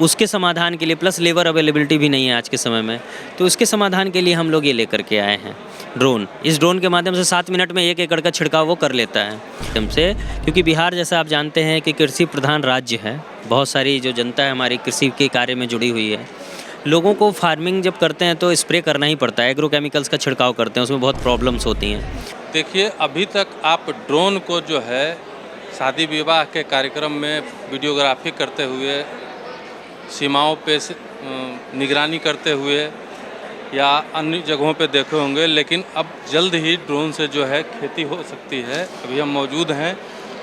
उसके समाधान के लिए प्लस लेबर अवेलेबिलिटी भी नहीं है आज के समय में, तो उसके समाधान के लिए हम लोग ये लेकर के आए हैं ड्रोन। इस ड्रोन के माध्यम से 7 मिनट में 1 एकड़ का छिड़काव वो कर लेता है हमसे, क्योंकि बिहार जैसा आप जानते हैं कि कृषि प्रधान राज्य है। बहुत सारी जो जनता है हमारी कृषि के कार्य में जुड़ी हुई है। लोगों को फार्मिंग जब करते हैं तो स्प्रे करना ही पड़ता है, एग्रो केमिकल्स का छिड़काव करते हैं, उसमें बहुत प्रॉब्लम्स होती हैं। देखिए, अभी तक आप ड्रोन को जो है शादी विवाह के कार्यक्रम में वीडियोग्राफी करते हुए, सीमाओं पे निगरानी करते हुए या अन्य जगहों पे देखे होंगे, लेकिन अब जल्द ही ड्रोन से जो है खेती हो सकती है। अभी हम मौजूद हैं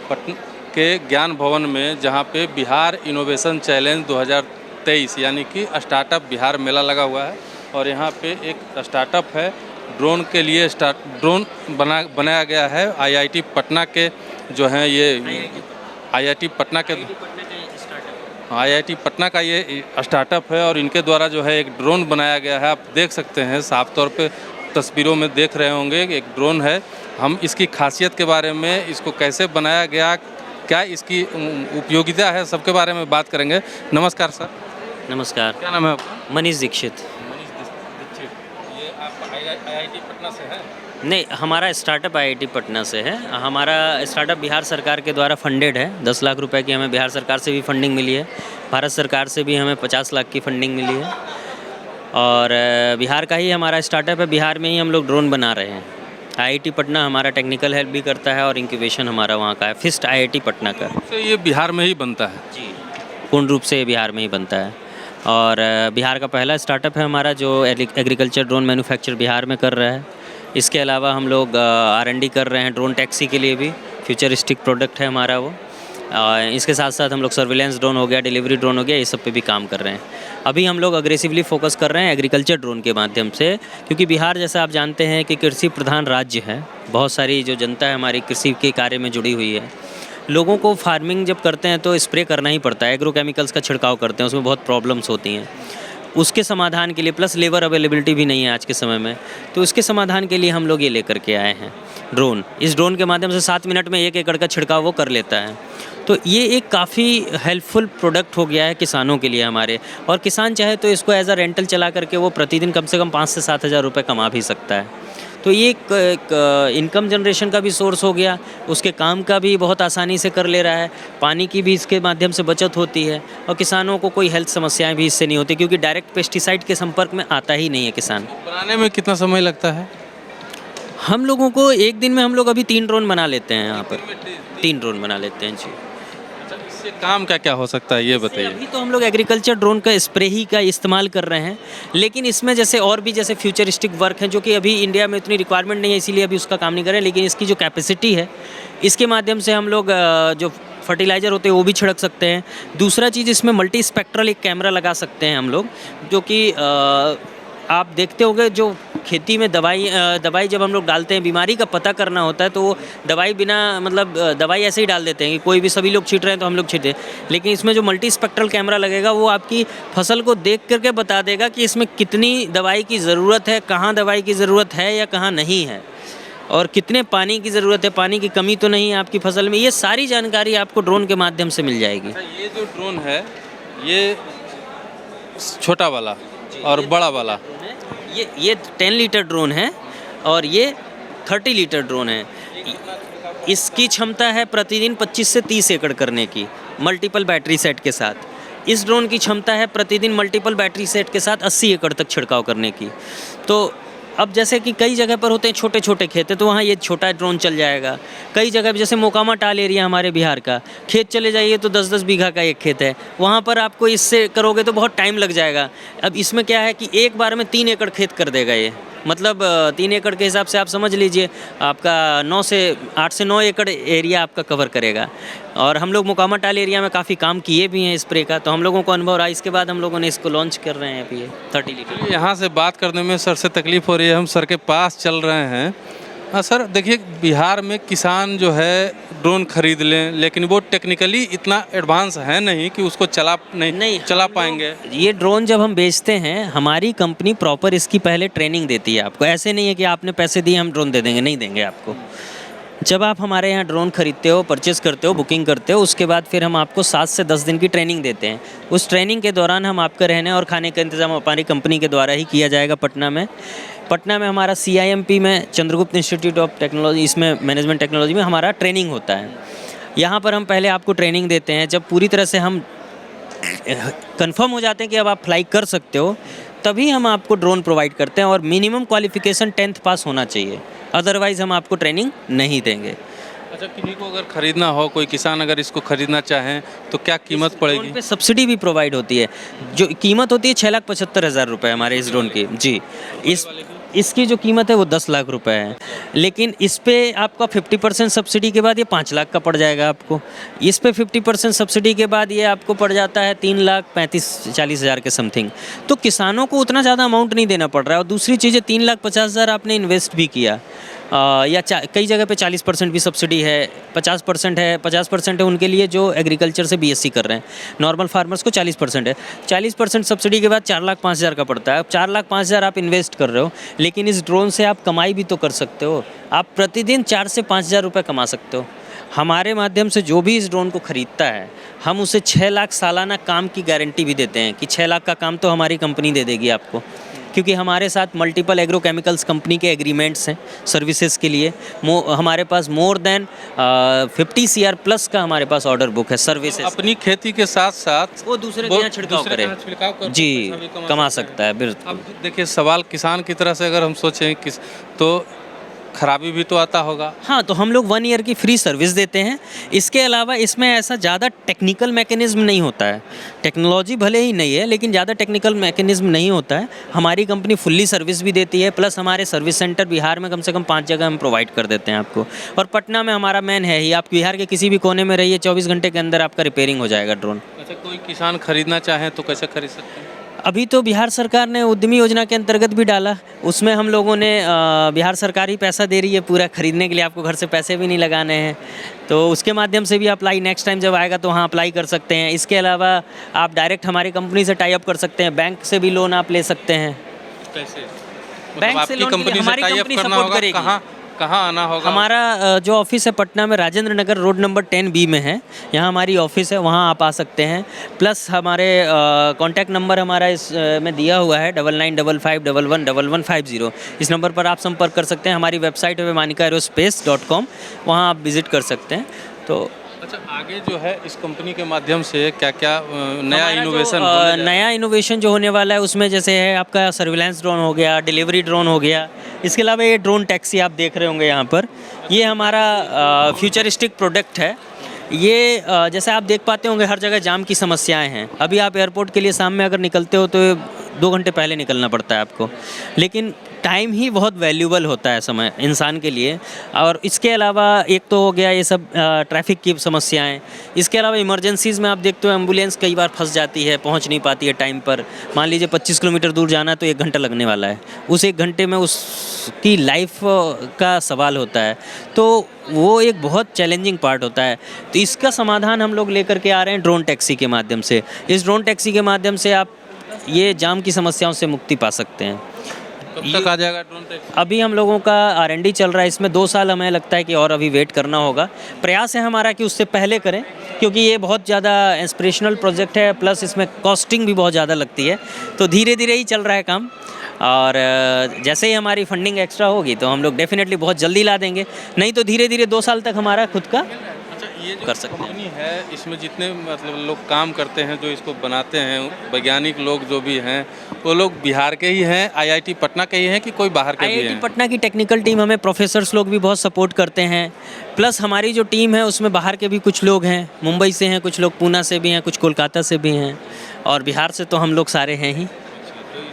पटना के ज्ञान भवन में, जहाँ पे बिहार इनोवेशन चैलेंज 2023 यानी कि स्टार्टअप बिहार मेला लगा हुआ है। और यहाँ पे एक स्टार्टअप है ड्रोन के लिए, ड्रोन बनाया गया है आईआईटी पटना के जो हैं, ये आईआईटी पटना का ये स्टार्टअप है और इनके द्वारा जो है एक ड्रोन बनाया गया है। आप देख सकते हैं, साफ तौर पे तस्वीरों में देख रहे होंगे, एक ड्रोन है। हम इसकी खासियत के बारे में, इसको कैसे बनाया गया, क्या इसकी उपयोगिता है, सबके बारे में बात करेंगे। नमस्कार सर। नमस्कार। क्या नाम है आपका? मनीष दीक्षित। ये आप आईआईटी पटना से हैं? नहीं, हमारा स्टार्टअप आईआईटी पटना से है। हमारा स्टार्टअप बिहार सरकार के द्वारा फंडेड है। 10 लाख रुपए की हमें बिहार सरकार से भी फंडिंग मिली है, भारत सरकार से भी हमें 50 लाख की फंडिंग मिली है। और बिहार का ही हमारा स्टार्टअप है, बिहार में ही हम लोग ड्रोन बना रहे हैं। आईआईटी पटना हमारा टेक्निकल हेल्प भी करता है और इंक्यूबेशन हमारा वहाँ का है, फिस्ट आईआईटी पटना का। तो ये बिहार में ही बनता है? जी, पूर्ण रूप से बिहार में ही बनता है। और बिहार का पहला स्टार्टअप है हमारा जो एग्रीकल्चर ड्रोन मैन्युफैक्चर बिहार में कर रहा है। इसके अलावा हम लोग R&D कर रहे हैं ड्रोन टैक्सी के लिए भी, फ्यूचरिस्टिक प्रोडक्ट है हमारा वो। इसके साथ साथ हम लोग सर्विलेंस ड्रोन हो गया, डिलीवरी ड्रोन हो गया, ये सब पे भी काम कर रहे हैं। अभी हम लोग अग्रेसिवली फोकस कर रहे हैं एग्रीकल्चर ड्रोन के माध्यम से, क्योंकि बिहार जैसा आप जानते हैं कि कृषि प्रधान राज्य है। बहुत सारी जो जनता है हमारी कृषि के कार्य में जुड़ी हुई है। लोगों को फार्मिंग जब करते हैं तो स्प्रे करना ही पड़ता है, एग्रो केमिकल्स का छिड़काव करते हैं, उसमें बहुत प्रॉब्लम्स होती हैं। उसके समाधान के लिए प्लस लेबर अवेलेबिलिटी भी नहीं है आज के समय में, तो उसके समाधान के लिए हम लोग ये लेकर के आए हैं ड्रोन। इस ड्रोन के माध्यम से 7 मिनट में 1 एकड़ का छिड़काव वो कर लेता है। तो ये एक काफ़ी हेल्पफुल प्रोडक्ट हो गया है किसानों के लिए हमारे। और किसान चाहे तो इसको एज अ रेंटल चला करके वो प्रतिदिन कम से कम 5 से 7 हज़ार रुपये कमा भी सकता है। तो ये एक इनकम जनरेशन का भी सोर्स हो गया, उसके काम का भी बहुत आसानी से कर ले रहा है, पानी की भी इसके माध्यम से बचत होती है और किसानों को कोई हेल्थ समस्याएं भी इससे नहीं होती, क्योंकि डायरेक्ट पेस्टिसाइड के संपर्क में आता ही नहीं है किसान। बनाने में कितना समय लगता है? हम लोगों को एक दिन में हम लोग अभी 3 ड्रोन बना लेते हैं यहाँ पर, 3 ड्रोन बना लेते हैं जी। अच्छा, इससे काम क्या क्या हो सकता है ये बताइए। अभी तो हम लोग एग्रीकल्चर ड्रोन का स्प्रे ही का इस्तेमाल कर रहे हैं, लेकिन इसमें जैसे और भी जैसे फ्यूचरिस्टिक वर्क हैं जो कि अभी इंडिया में इतनी रिक्वायरमेंट नहीं है, इसीलिए अभी उसका काम नहीं कर रहे हैं। लेकिन इसकी जो कैपेसिटी है, इसके माध्यम से हम लोग जो फर्टिलाइज़र होते हैं वो भी छिड़क सकते हैं। दूसरा चीज़, इसमें मल्टी स्पेक्ट्रल एक कैमरा लगा सकते हैं हम लोग, जो कि आप देखते होंगे जो खेती में दवाई जब हम लोग डालते हैं, बीमारी का पता करना होता है तो वो दवाई बिना मतलब दवाई ऐसे ही डाल देते हैं कि कोई भी, सभी लोग छींट रहे हैं तो हम लोग छींटे। लेकिन इसमें जो मल्टी स्पेक्ट्रल कैमरा लगेगा वो आपकी फसल को देख करके बता देगा कि इसमें कितनी दवाई की ज़रूरत है, कहाँ दवाई की ज़रूरत है या कहाँ नहीं है, और कितने पानी की ज़रूरत है, पानी की कमी तो नहीं है आपकी फसल में। ये सारी जानकारी आपको ड्रोन के माध्यम से मिल जाएगी। ये जो ड्रोन है, ये छोटा वाला और बड़ा वाला, ये 10 लीटर ड्रोन है और ये 30 लीटर ड्रोन है। इसकी क्षमता है प्रतिदिन 25 से 30 एकड़ करने की, मल्टीपल बैटरी सेट के साथ। इस ड्रोन की क्षमता है प्रतिदिन मल्टीपल बैटरी सेट के साथ 80 एकड़ तक छिड़काव करने की। तो अब जैसे कि कई जगह पर होते हैं छोटे छोटे खेत है, तो वहाँ ये छोटा ड्रोन चल जाएगा। कई जगह पर जैसे मोकामा टाल एरिया हमारे बिहार का, खेत चले जाइए तो 10-10 बीघा का एक खेत है, वहाँ पर आपको इससे करोगे तो बहुत टाइम लग जाएगा। अब इसमें क्या है कि एक बार में 3 एकड़ खेत कर देगा ये, मतलब 3 एकड़ के हिसाब से आप समझ लीजिए आपका 8 से 9 एकड़ एरिया आपका कवर करेगा। और हम लोग मोकामा टाल एरिया में काफ़ी काम किए भी हैं स्प्रे का, तो हम लोगों को अनुभव रहा। इसके बाद हम लोगों ने इसको लॉन्च कर रहे हैं अभी ये 30 लीटर। यहाँ से बात करने में सर से तकलीफ़ हो रही है, हम सर के पास चल रहे हैं। हाँ सर, देखिए बिहार में किसान जो है ड्रोन खरीद लें, लेकिन वो टेक्निकली इतना एडवांस है नहीं कि उसको नहीं चला पाएंगे। ये ड्रोन जब हम बेचते हैं, हमारी कंपनी प्रॉपर इसकी पहले ट्रेनिंग देती है आपको। ऐसे नहीं है कि आपने पैसे दिए हम ड्रोन दे देंगे, नहीं देंगे आपको। जब आप हमारे यहाँ ड्रोन खरीदते हो, परचेज़ करते हो, बुकिंग करते हो, उसके बाद फिर हम आपको 7 से 10 दिन की ट्रेनिंग देते हैं। उस ट्रेनिंग के दौरान हम आपका रहने और खाने का इंतज़ाम हमारी कंपनी के द्वारा ही किया जाएगा पटना में। पटना में हमारा CIMP में चंद्रगुप्त इंस्टीट्यूट ऑफ टेक्नोलॉजी, इसमें मैनेजमेंट टेक्नोलॉजी में हमारा ट्रेनिंग होता है। यहाँ पर हम पहले आपको ट्रेनिंग देते हैं। जब पूरी तरह से हम कंफर्म हो जाते हैं कि अब आप फ्लाई कर सकते हो, तभी हम आपको ड्रोन प्रोवाइड करते हैं और मिनिमम क्वालिफिकेशन 10th पास होना चाहिए, अदरवाइज़ हम आपको ट्रेनिंग नहीं देंगे। अच्छा, किन्हीं को अगर खरीदना हो, कोई किसान अगर इसको खरीदना चाहें तो क्या कीमत पड़ेगी? ड्रोन पे सब्सिडी भी प्रोवाइड होती है। जो कीमत होती है 6,75,000 रुपये हमारे इस ड्रोन की जी। इसकी जो कीमत है वो 10 लाख रुपए है, लेकिन इस पे आपका 50% सब्सिडी के बाद ये 5 लाख का पड़ जाएगा आपको। इस पे 50% सब्सिडी के बाद ये आपको पड़ जाता है 3,35,40 हज़ार के समथिंग। तो किसानों को उतना ज़्यादा अमाउंट नहीं देना पड़ रहा है। और दूसरी चीज़ है 3,50,000 आपने इन्वेस्ट भी किया, या कई जगह पे 40% भी सब्सिडी है, 50% है। 50% है उनके लिए जो एग्रीकल्चर से BSc कर रहे हैं। नॉर्मल फार्मर्स को 40% है। 40% सब्सिडी के बाद 4,05,000 का पड़ता है। अब 4,05,000 आप इन्वेस्ट कर रहे हो, लेकिन इस ड्रोन से आप कमाई भी तो कर सकते हो। आप प्रतिदिन 4 से 5,000 रुपये कमा सकते हो। हमारे माध्यम से जो भी इस ड्रोन को ख़रीदता है, हम उसे 6 लाख सालाना काम की गारंटी भी देते हैं कि 6 लाख का काम तो हमारी कंपनी दे देगी आपको, क्योंकि हमारे साथ मल्टीपल एग्रो केमिकल्स कंपनी के एग्रीमेंट्स हैं सर्विसेज के लिए। हमारे पास मोर देन 50 CR प्लस का हमारे पास ऑर्डर बुक है सर्विसेज। अपनी खेती के साथ साथ वो दूसरे के यहाँ छिड़काव करे जी, कमा सकता है। बिल्कुल। अब देखिए, सवाल किसान की तरह से अगर हम सोचें किस तो खराबी भी तो आता होगा। हाँ, तो हम लोग 1 ईयर की फ्री सर्विस देते हैं। इसके अलावा इसमें ऐसा ज़्यादा टेक्निकल मैकेनिज़्म नहीं होता है। टेक्नोलॉजी भले ही नहीं है, लेकिन ज़्यादा टेक्निकल मैकेनिज़्म नहीं होता है। हमारी कंपनी फुल्ली सर्विस भी देती है, प्लस हमारे सर्विस सेंटर बिहार में कम से कम 5 जगह हम प्रोवाइड कर देते हैं आपको। और पटना में हमारा मैन है ही। आप बिहार के किसी भी कोने में रहिए, 24 घंटे के अंदर आपका रिपेयरिंग हो जाएगा ड्रोन। अच्छा, कोई किसान खरीदना चाहे तो कैसे खरीद सकते हैं? अभी तो बिहार सरकार ने उद्यमी योजना के अंतर्गत भी डाला, उसमें हम लोगों ने बिहार सरकार ही पैसा दे रही है पूरा खरीदने के लिए। आपको घर से पैसे भी नहीं लगाने हैं, तो उसके माध्यम से भी अप्लाई नेक्स्ट टाइम जब आएगा तो हाँ अप्लाई कर सकते हैं। इसके अलावा आप डायरेक्ट हमारी कंपनी से टाई अप कर सकते हैं, बैंक से भी लोन आप ले सकते हैं। कैसे? बैंक मतलब से आपकी लोन के लिए कंपनी से हमारी टाई अप कंपनी करना सपोर्ट होगा? करेगी। कहाँ आना होगा? हमारा जो ऑफिस है पटना में Rajendra Nagar road number 10B में है, यहाँ हमारी ऑफिस है, वहाँ आप आ सकते हैं। प्लस हमारे कॉन्टैक्ट नंबर हमारा इस में दिया हुआ है 9955111150। इस नंबर पर आप संपर्क कर सकते हैं। हमारी वेबसाइट है वैमानिकाएरोस्पेस.com, वहाँ आप विज़िट कर सकते हैं। तो अच्छा, आगे जो है इस कंपनी के माध्यम से क्या क्या नया हमारा इनोवेशन नया इनोवेशन जो होने वाला है उसमें जैसे है आपका सर्विलांस ड्रोन हो गया, डिलीवरी ड्रोन हो गया। इसके अलावा ये ड्रोन टैक्सी आप देख रहे होंगे यहाँ पर, ये हमारा फ्यूचरिस्टिक प्रोडक्ट है। ये जैसे आप देख पाते होंगे हर जगह जाम की समस्याएं हैं। अभी आप एयरपोर्ट के लिए शाम में अगर निकलते हो तो 2 घंटे पहले निकलना पड़ता है आपको, लेकिन टाइम ही बहुत वैल्यूबल होता है समय इंसान के लिए। और इसके अलावा एक तो हो गया ये सब ट्रैफिक की समस्याएं। इसके अलावा इमरजेंसीज़ में आप देखते हो एम्बुलेंस कई बार फंस जाती है, पहुंच नहीं पाती है टाइम पर। मान लीजिए 25 किलोमीटर दूर जाना है तो 1 घंटा लगने वाला है, उस 1 घंटे में उसकी लाइफ का सवाल होता है, तो वो एक बहुत चैलेंजिंग पार्ट होता है। तो इसका समाधान हम लोग लेकर के आ रहे हैं ड्रोन टैक्सी के माध्यम से। इस ड्रोन टैक्सी के माध्यम से आप ये जाम की समस्याओं से मुक्ति पा सकते हैं। कब तक आ जाएगा ड्रोन टैक्सी? अभी हम लोगों का R&D चल रहा है, इसमें 2 साल हमें लगता है कि और अभी वेट करना होगा। प्रयास है हमारा कि उससे पहले करें, क्योंकि ये बहुत ज़्यादा इंस्पिरेशनल प्रोजेक्ट है, प्लस इसमें कॉस्टिंग भी बहुत ज़्यादा लगती है। तो धीरे धीरे ही चल रहा है काम, और जैसे ही हमारी फंडिंग एक्स्ट्रा होगी तो हम लोग डेफिनेटली बहुत जल्दी ला देंगे। नहीं तो धीरे धीरे 2 साल तक हमारा खुद का ये जो कर सकते हैं। कंपनी है, इसमें जितने मतलब लोग काम करते हैं, जो इसको बनाते हैं, वैज्ञानिक लोग जो भी हैं, वो लोग बिहार के ही हैं, IIT पटना के ही हैं कि कोई बाहर के भी हैं? IIT पटना की टेक्निकल टीम, हमें प्रोफेसर्स लोग भी बहुत सपोर्ट करते हैं। प्लस हमारी जो टीम है उसमें बाहर के भी कुछ लोग हैं, मुंबई से हैं कुछ लोग, पूना से भी हैं कुछ, कोलकाता से भी हैं, और बिहार से तो हम लोग सारे हैं ही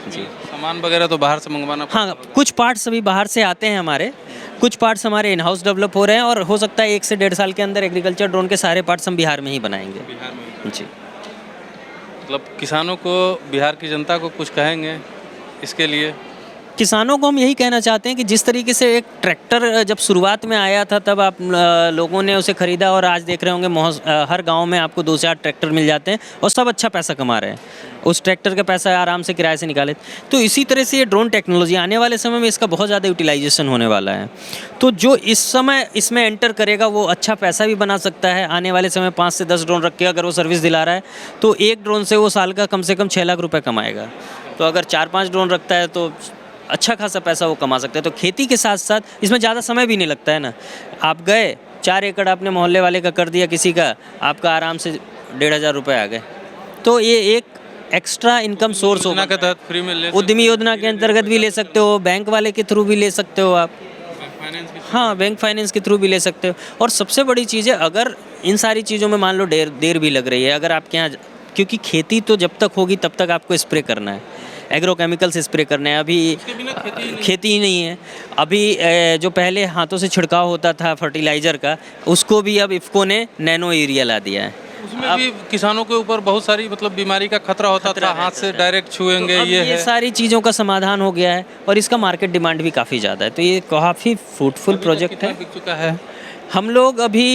जी। सामान वगैरह तो बाहर से मंगवाना पड़ता हाँ, कुछ पार्ट्स अभी बाहर से आते हैं हमारे, कुछ पार्ट्स हमारे इन हाउस डेवलप हो रहे हैं, और हो सकता है 1 से 1.5 साल के अंदर एग्रीकल्चर ड्रोन के सारे पार्ट्स हम बिहार में ही बनाएंगे। बिहार में जी। मतलब किसानों को, बिहार की जनता को कुछ कहेंगे इसके लिए? किसानों को हम यही कहना चाहते हैं कि जिस तरीके से एक ट्रैक्टर जब शुरुआत में आया था तब आप लोगों ने उसे ख़रीदा और आज देख रहे होंगे हर गांव में आपको 2 से 8 ट्रैक्टर मिल जाते हैं और सब अच्छा पैसा कमा रहे हैं, उस ट्रैक्टर का पैसा आराम से किराए से निकाले। तो इसी तरह से ये ड्रोन टेक्नोलॉजी आने वाले समय में इसका बहुत ज़्यादा यूटिलाइजेशन होने वाला है। तो जो इस समय इसमें एंटर करेगा वो अच्छा पैसा भी बना सकता है। आने वाले समय 5 से 10 ड्रोन रख के अगर वो सर्विस दिला रहा है तो एक ड्रोन से वो साल का कम से कम 6 लाख रुपए कमाएगा। तो अगर 4-5 ड्रोन रखता है तो अच्छा खासा पैसा वो कमा सकता है। तो खेती के साथ साथ इसमें ज़्यादा समय भी नहीं लगता है ना। आप गए 4 एकड़ आपने मोहल्ले वाले का कर दिया किसी का, आपका आराम से 1,500 रुपये आ गए। तो ये एक एक्स्ट्रा इनकम सोर्स होगा। के तहत फ्री में ले उद्यमी योजना के अंतर्गत भी ले सकते हो, बैंक वाले के थ्रू भी ले सकते हो आप। हाँ, बैंक फाइनेंस के थ्रू भी ले सकते हो। और सबसे बड़ी चीज़ है, अगर इन सारी चीज़ों में मान लो देर भी लग रही है, अगर आपके यहाँ, क्योंकि खेती तो जब तक होगी तब तक आपको स्प्रे करना है, एग्रोकेमिकल्स स्प्रे करने हैं। अभी खेती ही नहीं है। अभी जो पहले हाथों से छिड़काव होता था फर्टिलाइज़र का, उसको भी अब इफ़को ने नैनो यूरिया ला दिया है। उसमें भी किसानों के ऊपर बहुत सारी मतलब बीमारी का खतरा होता था, हाथ से डायरेक्ट छुएंगे। तो ये सारी चीज़ों का समाधान हो गया है और इसका मार्केट डिमांड भी काफ़ी ज़्यादा है। तो ये काफ़ी फ्रूटफुल प्रोजेक्ट है। बिक चुका है। हम लोग अभी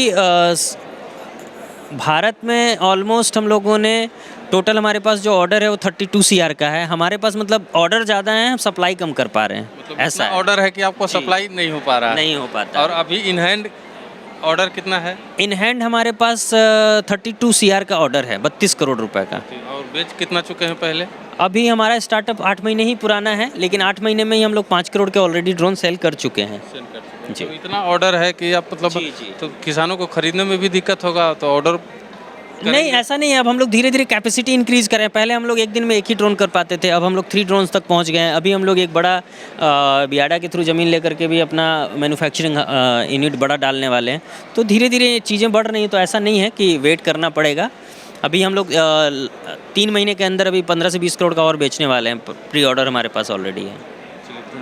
भारत में ऑलमोस्ट हम लोगों ने टोटल, हमारे पास जो ऑर्डर है वो 32 CR का है। हमारे पास मतलब ऑर्डर ज़्यादा है, हम सप्लाई कम कर पा रहे हैं। मतलब ऐसा ऑर्डर है कि आपको सप्लाई नहीं हो पा रहा है। नहीं हो पाता। और अभी इन हैंड ऑर्डर कितना है? इन हैंड हमारे पास 32 CR का ऑर्डर है, 32 करोड़ रुपए का। और बेच कितना चुके हैं पहले? अभी हमारा स्टार्टअप 8 महीने ही पुराना है, लेकिन 8 महीने में ही हम लोग 5 करोड़ के ऑलरेडी ड्रोन सेल कर चुके हैं। जी। तो इतना ऑर्डर है कि आप मतलब तो किसानों को खरीदने में भी दिक्कत होगा, तो ऑर्डर नहीं, ऐसा नहीं है। अब हम लोग धीरे धीरे कैपेसिटी इंक्रीज़ करें। पहले हम लोग एक दिन में 1 ही ड्रोन कर पाते थे, अब हम लोग 3 ड्रोन्स तक पहुंच गए हैं। अभी हम लोग एक बड़ा बियाडा के थ्रू ज़मीन लेकर के भी अपना मैन्युफैक्चरिंग यूनिट बड़ा डालने वाले हैं। तो धीरे धीरे चीज़ें बढ़ रही हैं, तो ऐसा नहीं है कि वेट करना पड़ेगा। अभी हम लोग 3 महीने के अंदर अभी 15 से 20 करोड़ का और बेचने वाले हैं। प्री ऑर्डर हमारे पास ऑलरेडी है।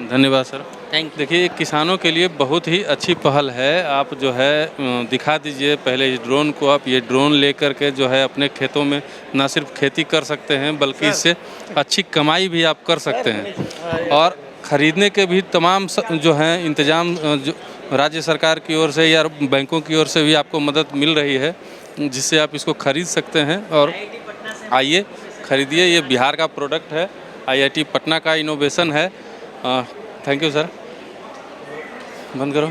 धन्यवाद सर। Thank you. देखिए, किसानों के लिए बहुत ही अच्छी पहल है। आप जो है दिखा दीजिए पहले इस ड्रोन को। आप ये ड्रोन लेकर के जो है अपने खेतों में ना सिर्फ खेती कर सकते हैं, बल्कि इससे अच्छी कमाई भी आप कर सकते हैं। और ख़रीदने के भी तमाम जो हैं इंतज़ाम जो राज्य सरकार की ओर से या बैंकों की ओर से भी आपको मदद मिल रही है, जिससे आप इसको ख़रीद सकते हैं। और आइए ख़रीदिए, ये बिहार का प्रोडक्ट है, IIT पटना का इनोवेशन है। Thank you sir. बंद करो।